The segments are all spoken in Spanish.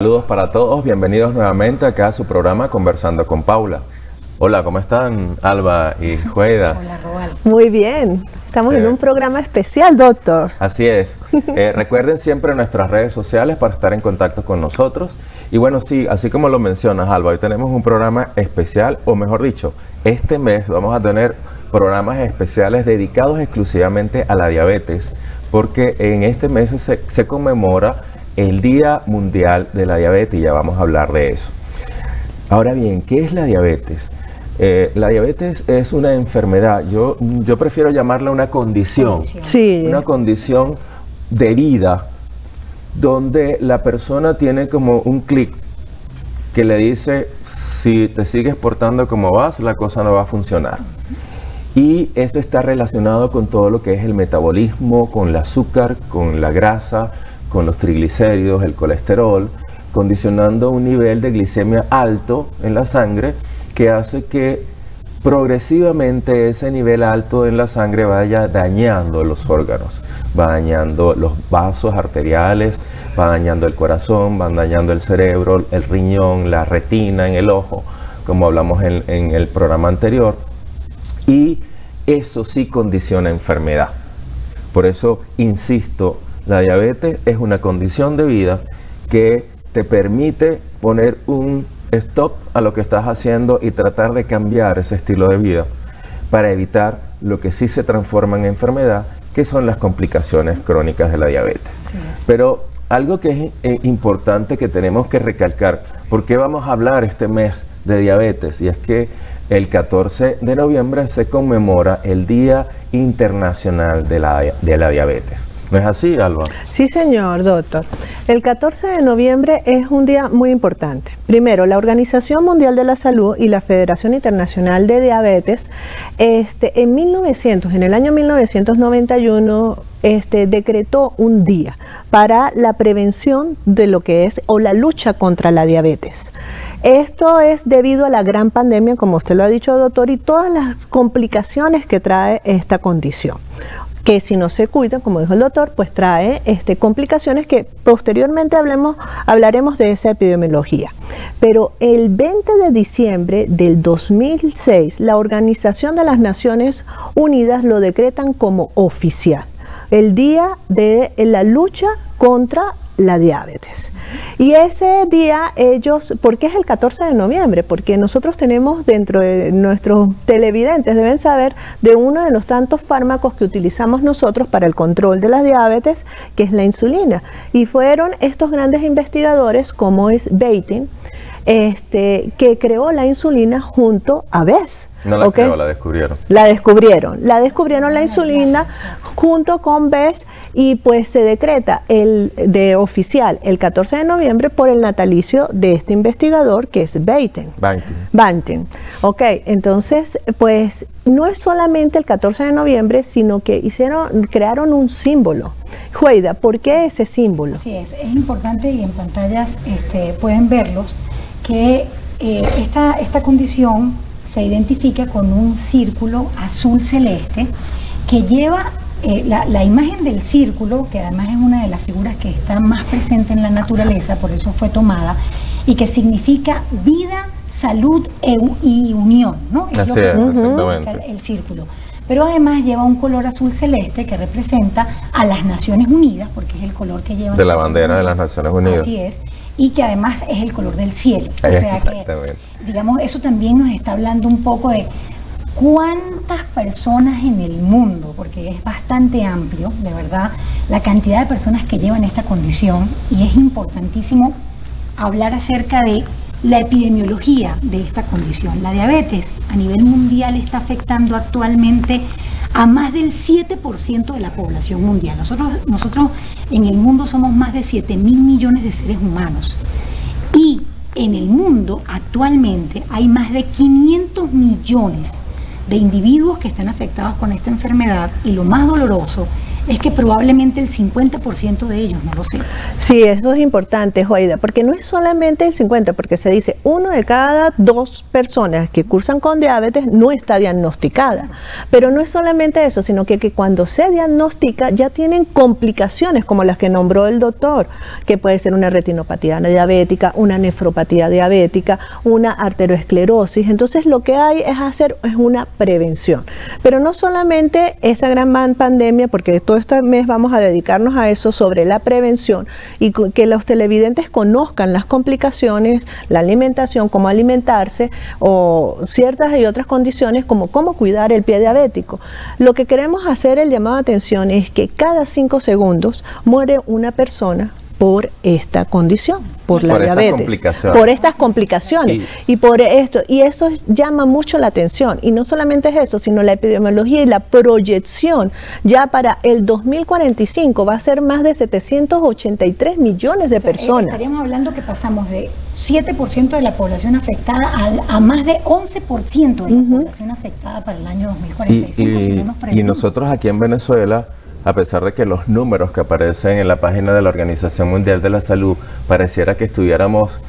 Saludos para todos, bienvenidos nuevamente acá a su programa Conversando con Paula. Hola, ¿cómo están Alba y Jueda? Hola, Roal. Muy bien, estamos en un programa especial, doctor. Así es. Recuerden siempre nuestras redes sociales para estar en contacto con nosotros. Y bueno, sí, así como lo mencionas, Alba, hoy tenemos un programa especial, o mejor dicho, este mes vamos a tener programas especiales dedicados exclusivamente a la diabetes, porque en este mes se conmemora el Día Mundial de la Diabetes y ya vamos a hablar de eso. Ahora bien, ¿qué es la diabetes? La diabetes es una enfermedad, yo prefiero llamarla una condición. Sí. Una condición de vida donde la persona tiene como un clic que le dice, si te sigues portando como vas, la cosa no va a funcionar. Y eso está relacionado con todo lo que es el metabolismo, con el azúcar, con la grasa, con los triglicéridos, el colesterol, condicionando un nivel de glicemia alto en la sangre que hace que progresivamente ese nivel alto en la sangre vaya dañando los órganos, va dañando los vasos arteriales, va dañando el corazón, va dañando el cerebro, el riñón, la retina en el ojo, como hablamos en el programa anterior, y eso sí condiciona enfermedad. Por eso, insisto, la diabetes es una condición de vida que te permite poner un stop a lo que estás haciendo y tratar de cambiar ese estilo de vida para evitar lo que sí se transforma en enfermedad, que son las complicaciones crónicas de la diabetes. Sí. Pero algo que es importante que tenemos que recalcar, ¿por qué vamos a hablar este mes de diabetes? Y es que el 14 de noviembre se conmemora el Día Internacional de la Diabetes. ¿No es así, Alba? Sí, señor, doctor. El 14 de noviembre es un día muy importante. Primero, la Organización Mundial de la Salud y la Federación Internacional de Diabetes, en el año 1991, decretó un día para la prevención de lo que es o la lucha contra la diabetes. Esto es debido a la gran pandemia, como usted lo ha dicho, doctor, y todas las complicaciones que trae esta condición, que si no se cuidan, como dijo el doctor, pues trae complicaciones que posteriormente hablaremos de esa epidemiología. Pero el 20 de diciembre del 2006, la Organización de las Naciones Unidas lo decretan como oficial, el Día de la Lucha contra la Diabetes. Y ese día ¿por qué es el 14 de noviembre? Porque nosotros tenemos dentro de nuestros televidentes, deben saber de uno de los tantos fármacos que utilizamos nosotros para el control de la diabetes, que es la insulina. Y fueron estos grandes investigadores, como es Beighton, que creó la insulina junto a Bess. No la creó, la descubrieron. La descubrieron la insulina junto con Bess, y pues se decreta oficial el 14 de noviembre por el natalicio de este investigador, que es Beighton. Ok, entonces pues no es solamente el 14 de noviembre, sino que crearon un símbolo. Jueda, ¿por qué ese símbolo? Así es importante, y en pantallas pueden verlos, que esta condición se identifica con un círculo azul celeste que lleva la imagen del círculo, que además es una de las figuras que está más presente en la naturaleza, por eso fue tomada, y que significa vida, salud y unión, ¿no? Así es, exactamente. El círculo. Pero además lleva un color azul celeste que representa a las Naciones Unidas, porque es el color que lleva... De la bandera de las Naciones Unidas. Así es. Y que además es el color del cielo. O sea que, digamos, eso también nos está hablando un poco de cuántas personas en el mundo, porque es bastante amplio, de verdad, la cantidad de personas que llevan esta condición, y es importantísimo hablar acerca de la epidemiología de esta condición. La diabetes a nivel mundial está afectando actualmente a más del 7% de la población mundial. Nosotros en el mundo somos más de 7.000 millones de seres humanos, y en el mundo actualmente hay más de 500 millones de individuos que están afectados con esta enfermedad, y lo más doloroso es que probablemente el 50% de ellos no lo sepa. Sí, eso es importante, Joaida, porque no es solamente el 50, porque se dice 1 de cada 2 personas que cursan con diabetes no está diagnosticada. Pero no es solamente eso, sino que cuando se diagnostica ya tienen complicaciones como las que nombró el doctor, que puede ser una retinopatía diabética, una nefropatía diabética, una arteriosclerosis. Entonces lo que hay es una prevención. Pero no solamente esa gran pandemia, porque todo este mes vamos a dedicarnos a eso, sobre la prevención, y que los televidentes conozcan las complicaciones, la alimentación, cómo alimentarse, o ciertas y otras condiciones como cómo cuidar el pie diabético. Lo que queremos hacer, el llamado de atención, es que cada 5 segundos muere una persona por esta condición, por la diabetes, por estas complicaciones y por esto, y eso llama mucho la atención, y no solamente es eso, sino la epidemiología y la proyección ya para el 2045 va a ser más de 783 millones de personas. Estaríamos hablando que pasamos de 7% de la población afectada a más de 11% de la población afectada para el año 2045. Y nosotros aquí en Venezuela, a pesar de que los números que aparecen en la página de la Organización Mundial de la Salud pareciera que estuviéramos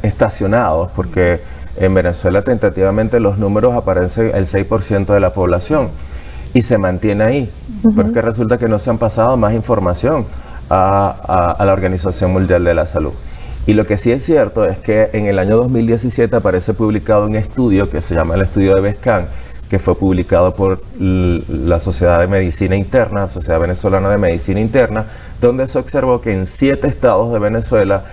estacionados, porque en Venezuela tentativamente los números aparecen el 6% de la población y se mantiene ahí, pero es que resulta que no se han pasado más información a la Organización Mundial de la Salud. Y lo que sí es cierto es que en el año 2017 aparece publicado un estudio que se llama el estudio de Bescan, que fue publicado por la Sociedad de Medicina Interna, Sociedad Venezolana de Medicina Interna, donde se observó que en 7 estados de Venezuela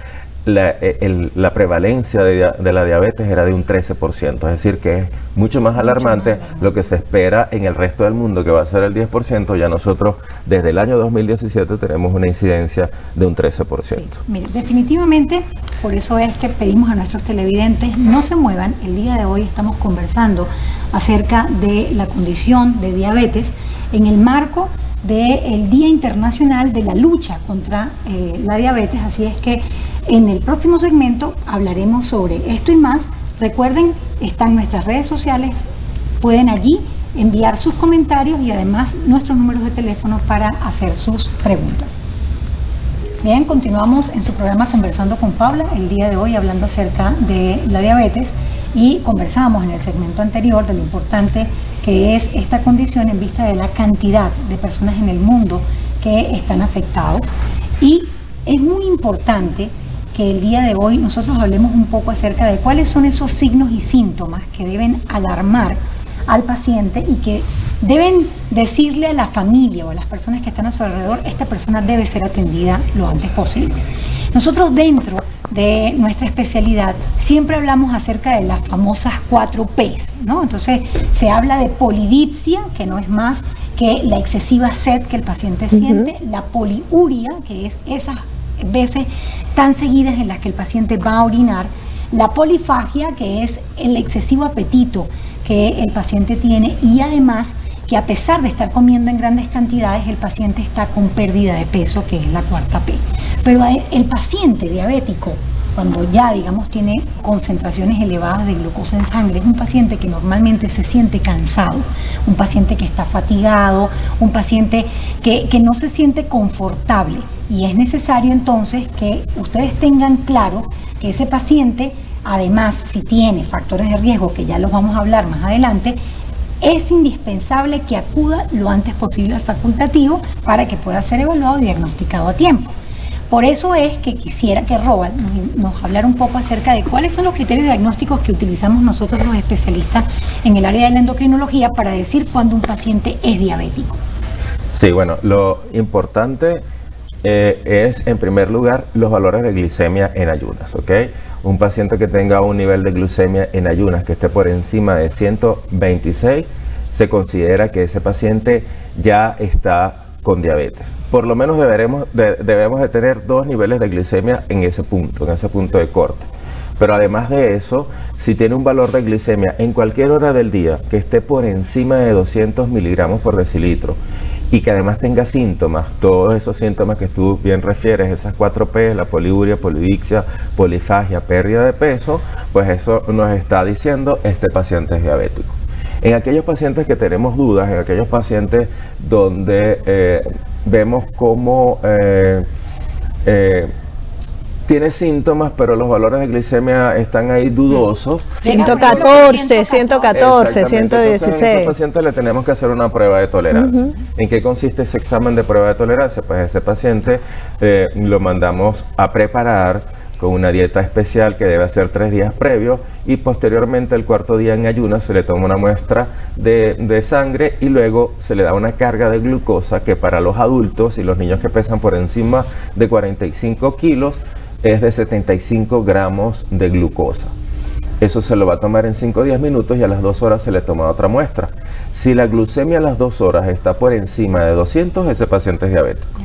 la prevalencia de la diabetes era de un 13%, es decir, que es mucho más alarmante lo que se espera en el resto del mundo, que va a ser el 10%, ya nosotros desde el año 2017 tenemos una incidencia de un 13%. Sí, mire, definitivamente, por eso es que pedimos a nuestros televidentes no se muevan. El día de hoy estamos conversando acerca de la condición de diabetes en el marco del Día Internacional de la Lucha contra la Diabetes, así es que en el próximo segmento hablaremos sobre esto y más. Recuerden, están nuestras redes sociales, pueden allí enviar sus comentarios y además nuestros números de teléfono para hacer sus preguntas. Bien, continuamos en su programa Conversando con Paula, el día de hoy hablando acerca de la diabetes, y conversamos en el segmento anterior de lo importante que es esta condición en vista de la cantidad de personas en el mundo que están afectados. Y es muy importante que el día de hoy nosotros hablemos un poco acerca de cuáles son esos signos y síntomas que deben alarmar al paciente y que deben decirle a la familia o a las personas que están a su alrededor, esta persona debe ser atendida lo antes posible. Nosotros dentro de nuestra especialidad siempre hablamos acerca de las famosas 4 Ps, ¿no? Entonces se habla de polidipsia, que no es más que la excesiva sed que el paciente siente, la poliuria, que es esas veces tan seguidas en las que el paciente va a orinar, la polifagia, que es el excesivo apetito que el paciente tiene, y además que a pesar de estar comiendo en grandes cantidades, el paciente está con pérdida de peso, que es la 4ª P. Pero el paciente diabético, cuando ya, digamos, tiene concentraciones elevadas de glucosa en sangre, es un paciente que normalmente se siente cansado, un paciente que está fatigado, un paciente que no se siente confortable. Y es necesario entonces que ustedes tengan claro que ese paciente, además, si tiene factores de riesgo, que ya los vamos a hablar más adelante, es indispensable que acuda lo antes posible al facultativo para que pueda ser evaluado y diagnosticado a tiempo. Por eso es que quisiera que Roald nos hablara un poco acerca de cuáles son los criterios diagnósticos que utilizamos nosotros los especialistas en el área de la endocrinología para decir cuándo un paciente es diabético. Sí, bueno, lo importante es en primer lugar los valores de glicemia en ayunas, ¿ok? Un paciente que tenga un nivel de glucemia en ayunas que esté por encima de 126, se considera que ese paciente ya está con diabetes. Por lo menos debemos de tener 2 niveles de glicemia en ese punto de corte. Pero además de eso, si tiene un valor de glicemia en cualquier hora del día que esté por encima de 200 miligramos por decilitro y que además tenga síntomas, todos esos síntomas que tú bien refieres, esas 4 P, la poliuria, polidipsia, polifagia, pérdida de peso, pues eso nos está diciendo este paciente es diabético. En aquellos pacientes que tenemos dudas, en aquellos pacientes donde vemos cómo tiene síntomas, pero los valores de glicemia están ahí dudosos. 114, 114, 116. Entonces, a esos pacientes le tenemos que hacer una prueba de tolerancia. ¿En qué consiste ese examen de prueba de tolerancia? Pues ese paciente lo mandamos a preparar con una dieta especial que debe hacer 3 días previos, y posteriormente el 4º día en ayunas se le toma una muestra de sangre y luego se le da una carga de glucosa que para los adultos y los niños que pesan por encima de 45 kilos es de 75 gramos de glucosa. Eso se lo va a tomar en 5 o 10 minutos y a las 2 horas se le toma otra muestra. Si la glucemia a las 2 horas está por encima de 200, ese paciente es diabético.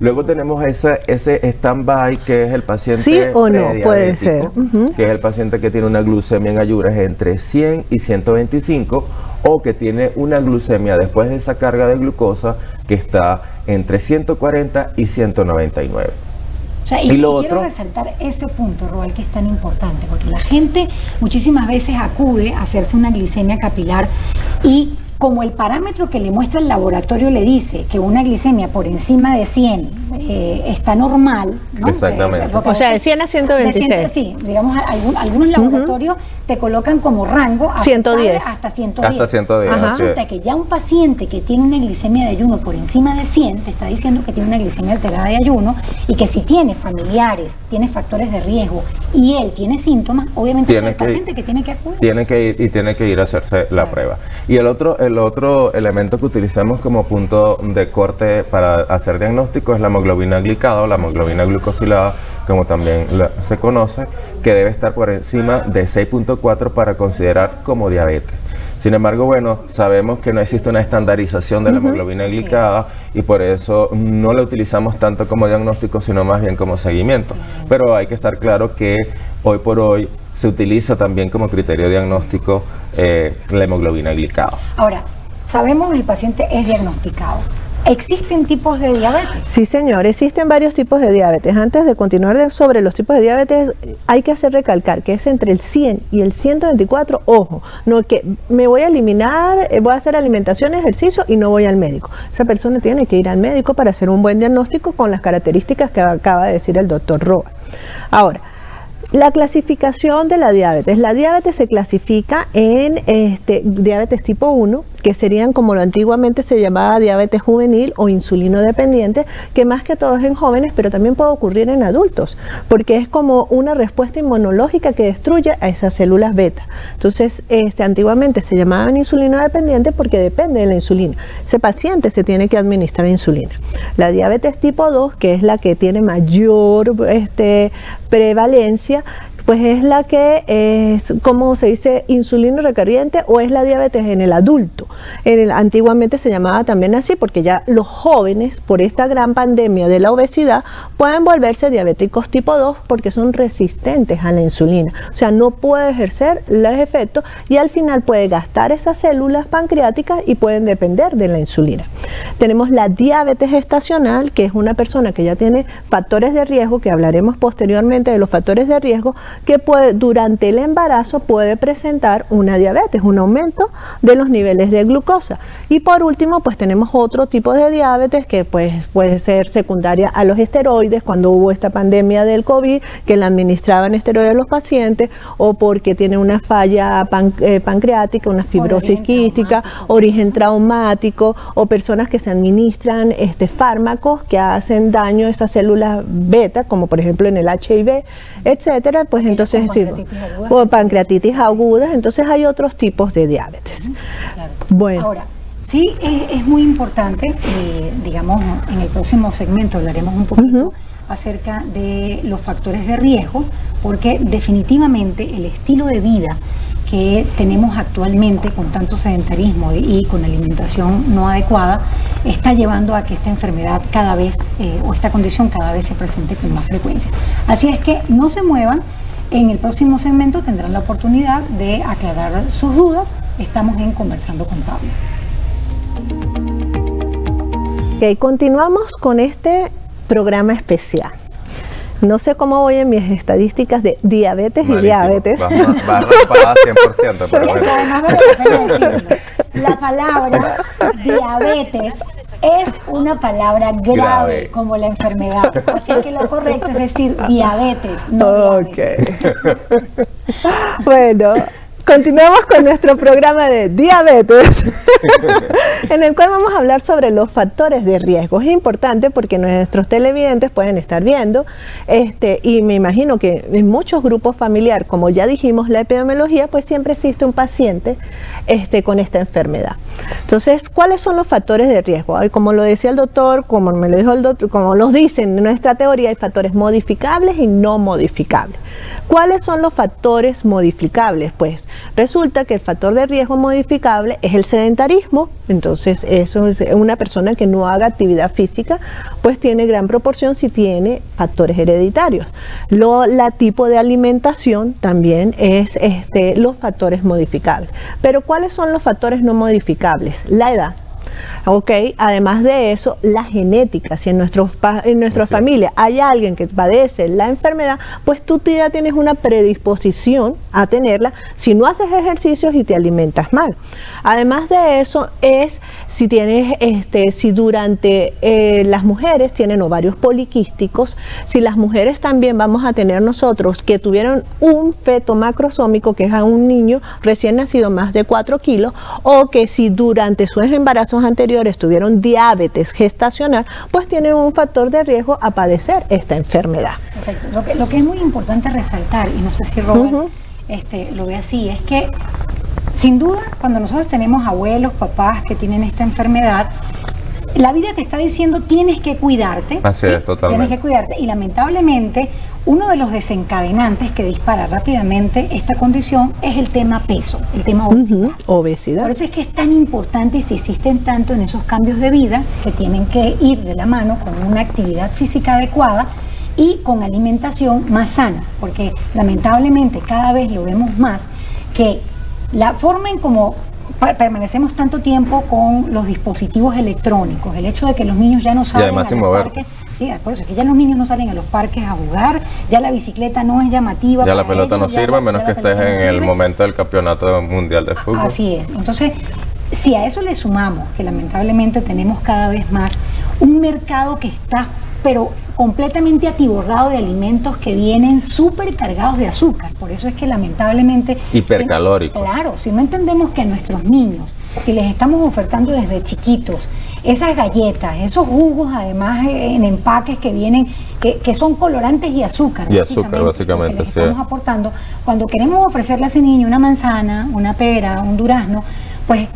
Luego tenemos ese stand-by, que es el paciente sí o no, puede ser. Que es el paciente que tiene una glucemia en ayunas entre 100 y 125, o que tiene una glucemia después de esa carga de glucosa que está entre 140 y 199. O sea, y quiero resaltar ese punto, Roel, que es tan importante, porque la gente muchísimas veces acude a hacerse una glicemia capilar y como el parámetro que le muestra el laboratorio le dice que una glicemia por encima de 100 está normal, ¿no? Exactamente. O sea, de 100 a 126. Sí, digamos, algunos laboratorios te colocan como rango 110. Hasta 110. Hasta 110. Hasta que ya un paciente que tiene una glicemia de ayuno por encima de 100 te está diciendo que tiene una glicemia alterada de ayuno, y que si tiene familiares, tiene factores de riesgo y él tiene síntomas, obviamente es el paciente que tiene que acudir. Tiene que ir a hacerse la prueba. Y el otro elemento que utilizamos como punto de corte para hacer diagnóstico es la hemoglobina glicada o la hemoglobina glucosilada, como también se conoce, que debe estar por encima de 6.4 para considerar como diabetes. Sin embargo, bueno, sabemos que no existe una estandarización de la hemoglobina glicada y por eso no la utilizamos tanto como diagnóstico, sino más bien como seguimiento. Pero hay que estar claro que hoy por hoy se utiliza también como criterio diagnóstico la hemoglobina glicada. Ahora, sabemos que el paciente es diagnosticado. ¿Existen tipos de diabetes? Sí, señor, existen varios tipos de diabetes. Antes de continuar sobre los tipos de diabetes, hay que hacer recalcar que es entre el 100 y el 124, ojo, no que me voy a eliminar, voy a hacer alimentación, ejercicio y no voy al médico. Esa persona tiene que ir al médico para hacer un buen diagnóstico con las características que acaba de decir el doctor Roa. Ahora, la clasificación de la diabetes. La diabetes se clasifica en diabetes tipo 1, que serían como lo antiguamente se llamaba diabetes juvenil o insulino dependiente, que más que todo es en jóvenes, pero también puede ocurrir en adultos, porque es como una respuesta inmunológica que destruye a esas células beta. Entonces, antiguamente se llamaban insulino dependiente porque depende de la insulina. Ese paciente se tiene que administrar insulina. La diabetes tipo 2, que es la que tiene mayor prevalencia, pues es la que es, como se dice, insulino recurrente, o es la diabetes en el adulto. Antiguamente se llamaba también así porque ya los jóvenes, por esta gran pandemia de la obesidad, pueden volverse diabéticos tipo 2 porque son resistentes a la insulina. O sea, no puede ejercer los efectos y al final puede gastar esas células pancreáticas y pueden depender de la insulina. Tenemos la diabetes gestacional, que es una persona que ya tiene factores de riesgo, que hablaremos posteriormente de los factores de riesgo, que durante el embarazo puede presentar una diabetes, un aumento de los niveles de glucosa. Y por último, pues tenemos otro tipo de diabetes que pues, puede ser secundaria a los esteroides, cuando hubo esta pandemia del COVID, que le administraban esteroides a los pacientes, o porque tiene una falla pancreática, una fibrosis quística, origen traumático, o personas que se administran fármacos que hacen daño a esas células beta, como por ejemplo en el HIV, etcétera, pues entonces o pancreatitis agudas, entonces hay otros tipos de diabetes. Claro. Bueno. Ahora, sí es muy importante, digamos, en el próximo segmento hablaremos un poquito acerca de los factores de riesgo, porque definitivamente el estilo de vida que tenemos actualmente con tanto sedentarismo y con alimentación no adecuada está llevando a que esta enfermedad cada vez, o esta condición cada vez se presente con más frecuencia. Así es que no se muevan. En el próximo segmento tendrán la oportunidad de aclarar sus dudas. Estamos en Conversando con Pablo. Ok, continuamos con este programa especial. No sé cómo voy en mis estadísticas de diabetes. Malísimo. Y diabetes. Va raspada 100%, pero bueno. Además, vale la pena decirlo, la palabra diabetes es una palabra grave, como la enfermedad. Así que lo correcto es decir diabetes, no diabetes. Bueno, continuamos con nuestro programa de diabetes, en el cual vamos a hablar sobre los factores de riesgo. Es importante porque nuestros televidentes pueden estar viendo, y me imagino que en muchos grupos familiares, como ya dijimos, la epidemiología, pues siempre existe un paciente con esta enfermedad. Entonces, ¿cuáles son los factores de riesgo? Como lo decía el doctor, como me lo dijo el doctor, como los dicen en nuestra teoría, hay factores modificables y no modificables. ¿Cuáles son los factores modificables? Pues resulta que el factor de riesgo modificable es el sedentarismo. Entonces, eso es una persona que no haga actividad física, pues tiene gran proporción si tiene factores hereditarios. La tipo de alimentación también es los factores modificables. Pero ¿cuáles son los factores no modificables? La edad. Ok, además de eso, la genética. Si en nuestra familia hay alguien que padece la enfermedad, pues tú ya tienes una predisposición a tenerla si no haces ejercicios y te alimentas mal. Además de eso, es si tienes, si durante las mujeres tienen ovarios poliquísticos, si las mujeres también vamos a tener nosotros que tuvieron un feto macrosómico, que es a un niño recién nacido más de 4 kilos, o que si durante sus embarazos anteriores tuvieron diabetes gestacional, pues tienen un factor de riesgo a padecer esta enfermedad. Perfecto. Lo que es muy importante resaltar, y no sé si Robert lo ve así, es que sin duda cuando nosotros tenemos abuelos, papás que tienen esta enfermedad, la vida te está diciendo tienes que cuidarte. Así es, totalmente. Tienes que cuidarte, y lamentablemente uno de los desencadenantes que dispara rápidamente esta condición es el tema peso, el tema obesidad. Obesidad. Por eso es que es tan importante y se insisten tanto en esos cambios de vida que tienen que ir de la mano con una actividad física adecuada y con alimentación más sana, porque lamentablemente cada vez lo vemos más, que la forma en cómo permanecemos tanto tiempo con los dispositivos electrónicos, el hecho de que los niños ya no salen a los parques, sí, por eso es que ya los niños no salen a los parques a jugar, ya la bicicleta no es llamativa, ya la pelota no sirve, menos que estés en el momento del campeonato mundial de fútbol. Así es. Entonces, si a eso le sumamos que lamentablemente tenemos cada vez más un mercado que está pero completamente atiborrado de alimentos que vienen súper cargados de azúcar. Por eso es que lamentablemente... hipercalóricos. Claro, si no entendemos que a nuestros niños, si les estamos ofertando desde chiquitos esas galletas, esos jugos además en empaques que vienen, que son colorantes y azúcar. Y azúcar, básicamente, que les estamos aportando. Cuando queremos ofrecerle a ese niño una manzana, una pera, un durazno, pues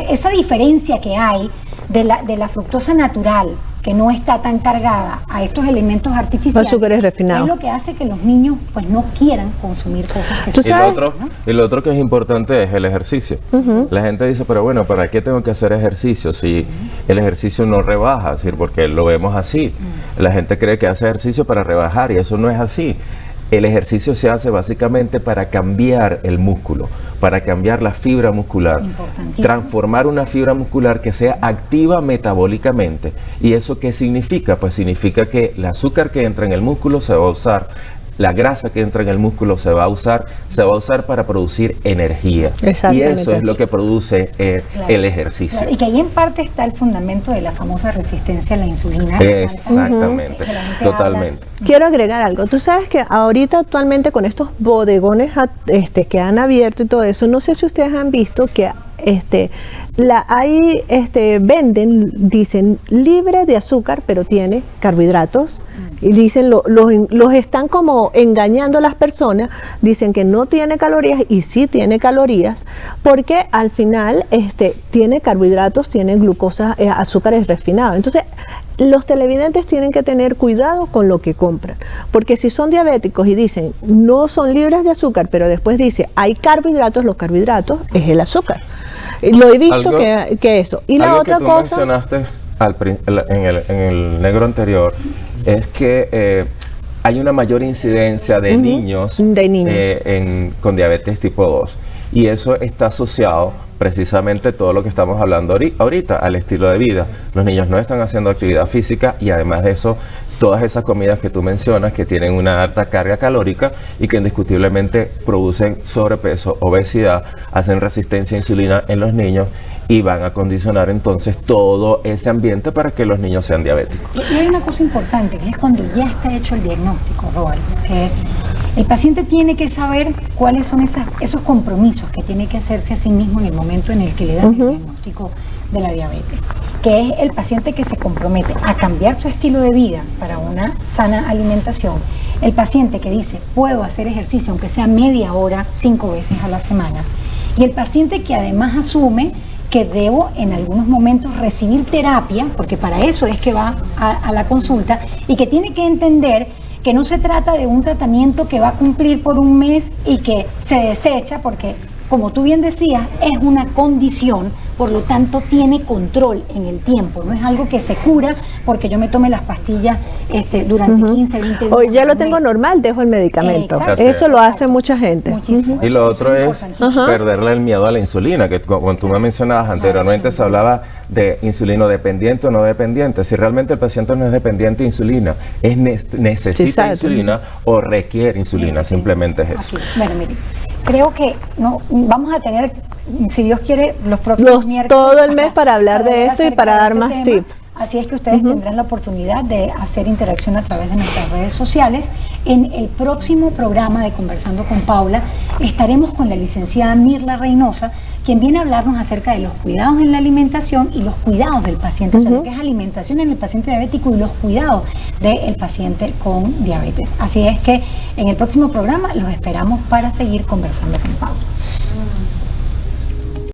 esa diferencia que hay de la fructosa natural, que no está tan cargada a estos elementos artificiales, azúcares refinados, es lo que hace que los niños pues no quieran consumir cosas que son. Y lo otro que es importante es el ejercicio. La gente dice, pero bueno, ¿para qué tengo que hacer ejercicio si el ejercicio no rebaja? Es decir, porque lo vemos así. La gente cree que hace ejercicio para rebajar y eso no es así. El ejercicio se hace básicamente para cambiar el músculo, para cambiar la fibra muscular, transformar una fibra muscular que sea activa metabólicamente. ¿Y eso qué significa? Pues significa que el azúcar que entra en el músculo se va a usar, la grasa que entra en el músculo se va a usar para producir energía. Y eso es lo que produce el ejercicio. Claro. Y que ahí en parte está el fundamento de la famosa resistencia a la insulina. Exactamente, totalmente. Quiero agregar algo. Tú sabes que ahorita actualmente con estos bodegones que han abierto y todo eso, no sé si ustedes han visto que venden, dicen libre de azúcar, pero tiene carbohidratos. Y dicen, los están como engañando a las personas, dicen que no tiene calorías y sí tiene calorías, porque al final tiene carbohidratos, tiene glucosa, azúcares refinados. Entonces, los televidentes tienen que tener cuidado con lo que compran, porque si son diabéticos y dicen no son libres de azúcar, pero después dice hay carbohidratos, los carbohidratos es el azúcar. Lo he visto que eso. Y la otra que tú mencionaste en el negro anterior es que hay una mayor incidencia de niños, con diabetes tipo 2. Y eso está asociado precisamente todo lo que estamos hablando ahorita, al estilo de vida. Los niños no están haciendo actividad física y además de eso, todas esas comidas que tú mencionas que tienen una alta carga calórica y que indiscutiblemente producen sobrepeso, obesidad, hacen resistencia a insulina en los niños y van a condicionar entonces todo ese ambiente para que los niños sean diabéticos. Y hay una cosa importante, que es cuando ya está hecho el diagnóstico, Roberto. El paciente tiene que saber cuáles son esos compromisos que tiene que hacerse a sí mismo en el momento en el que le dan el diagnóstico de la diabetes, que es el paciente que se compromete a cambiar su estilo de vida para una sana alimentación, el paciente que dice puedo hacer ejercicio aunque sea media hora 5 veces a la semana, y el paciente que además asume que debo en algunos momentos recibir terapia, porque para eso es que va a la consulta, y que tiene que entender que no se trata de un tratamiento que va a cumplir por un mes y que se desecha, porque como tú bien decías, es una condición, por lo tanto tiene control en el tiempo, no es algo que se cura porque yo me tome las pastillas durante 15, 20 días. Hoy ya lo tengo normal, dejo el medicamento. Eso lo hace mucha gente. Muchísimo. Y lo otro es perderle el miedo a la insulina, que como tú me mencionabas anteriormente, se hablaba de insulino dependiente o no dependiente. Si realmente el paciente no es dependiente de insulina, necesita insulina o requiere insulina, simplemente es eso. Bueno, mire, creo que no vamos a tener, si Dios quiere, los próximos miércoles todo el mes para hablar de esto y para dar más tips. Así es que ustedes tendrán la oportunidad de hacer interacción a través de nuestras redes sociales. En el próximo programa de Conversando con Paula estaremos con la licenciada Mirla Reynosa, quien viene a hablarnos acerca de los cuidados en la alimentación y los cuidados del paciente, o sea, lo que es alimentación en el paciente diabético y los cuidados del paciente con diabetes. Así es que en el próximo programa los esperamos para seguir conversando con Paula.